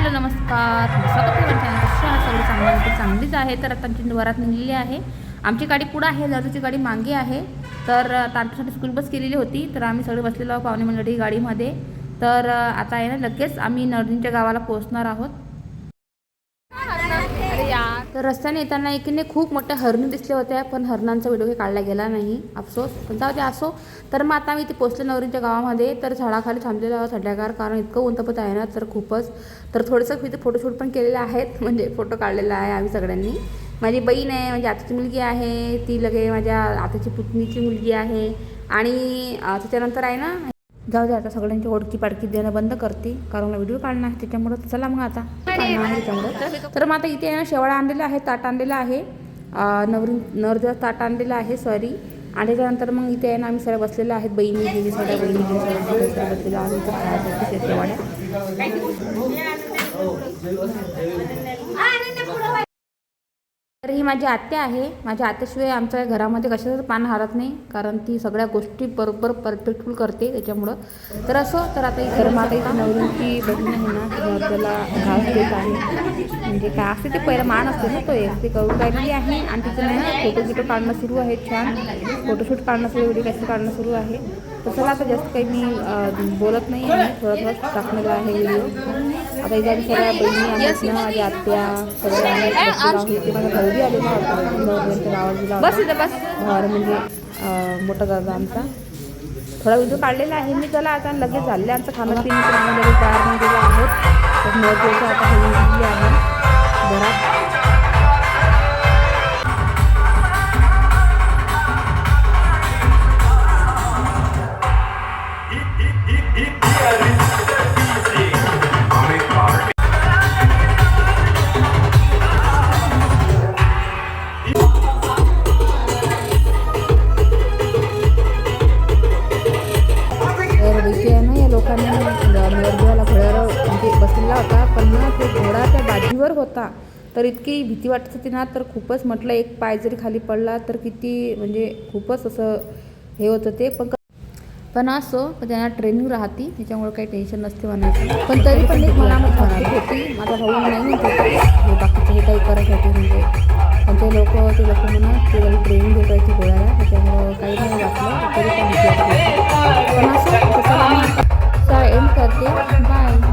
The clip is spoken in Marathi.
हॅलो नमस्कार, स्वागत आहे माझ्या चॅनल. कशी आहात सगळी? चांगली चांगलीच आहे. तर आता आमची वरात निघलेली आहे. आमची गाडी पुढं आहे, नर्दूची गाडी मागे आहे. तर आमच्यासाठी स्कूल बस केलेली होती. तर आम्ही सगळे बसलेलो आहोत पाहुणे मंडळी गाडीमध्ये. तर आता आहे ना लगेच आम्ही नर्दूंच्या गावाला पोहोचणार आहोत. तर रस्त्याने येताना एकीने खूप मोठ्या हरणी दिसल्या होत्या, पण हरणांचा व्हिडिओ काही काढला गेला नाही, अफसोस. पण जाऊ दे असो. तर मग आता मी इथे पोचले नवरींच्या गावामध्ये. तर झाडाखाली थांबलेलं आहोत थंड्यागार, कारण इतकं ऊन तपत आहे ना, तर खूपच. तर थोडंसं इथे फोटोशूट पण केलेले आहेत, म्हणजे फोटो काढलेला आहे आम्ही सगळ्यांनी. माझी बहीण आहे, माझी आताची मुलगी आहे, ती लगे माझ्या आताची पुतणीची मुलगी आहे. आणि त्याच्यानंतर आहे ना, जाऊ दे आता सगळ्यांची ओळखी पाडकी देणं बंद करते, कारण व्हिडिओ काढणं आहे त्याच्यामुळं. चला मग आता काढणं आहे त्याच्यामुळं. तर मग आता इथे आहे ना शेवाळा आणलेला आहे, ताट आणलेलं आहे, नरदेवा ताट आणलेलं आहे, सॉरी. आणि त्याच्यानंतर मग इथे आहे ना आम्ही सगळ्या बसलेल्या आहेत, बहिणी गेली सगळ्या बहिणी गेली सगळ्या बसलेल्या आम्ही इथं खायसाठी शेवाळ्या. तर ही माझी आत्या आहे. माझ्या आत्याशिवाय आमच्या घरामध्ये कशाचं पान हरत नाही, कारण ती सगळ्या गोष्टी बरोबर परफेक्टफुल करते त्याच्यामुळं. तर असो. तर आता ही माता इथे नवरींची बहीण आहे ना, त्याला घास देत आहे. म्हणजे काय असते ते पहिलं मान असते ना, तो एक ते करून राहिलेली आहे. आणि तिचं नाही ना फोटो काढणं सुरू आहे, छान फोटोशूट काढणं सुरू, व्हिडिओ कॅसेट काढणं सुरू आहे. तर चला आता जास्त काही मी बोलत नाही आहे, थोडं टाकलेलं आहे व्हिडिओ. आता इथे सगळ्या बहिणी आहेत ना, माझ्या आत्या सगळ्या ते माझ्या घरी आलेला होता गावात दिला घर, म्हणजे मोठा दादा आमचा. थोडा व्हिडिओ काढलेला आहे मी. चला आता लगेच झाले आमचं खाणं पिणं, आम्ही लगेच तयार होऊन गेलो आहोत. तर नवरीचं आता होऊन गेली आहे घरात. लोकांनी नवरदेवाला घोड्यावर म्हणजे बसलेला होता, पण ना तो घोडा त्या बाजीवर होता. तर इतकी भीती वाटत होती ना, तर खूपच म्हटलं एक पाय जरी खाली पडला तर किती म्हणजे खूपच असं हे होतं ते. पण असो, पण त्यांना ट्रेनिंग राहते त्याच्यामुळे काही टेन्शन नसते म्हणायचं. पण तरी पण एक मला होती, माझा भाऊ नाही म्हणत होते हे बाकीचं हे काही करायसाठी, म्हणजे पण ते लोक म्हणा ते ट्रेनिंग देत राहायची घोड्याला, त्याच्यामुळं काही नाही वाटलं. तरी पण असं एंड करते. बाय.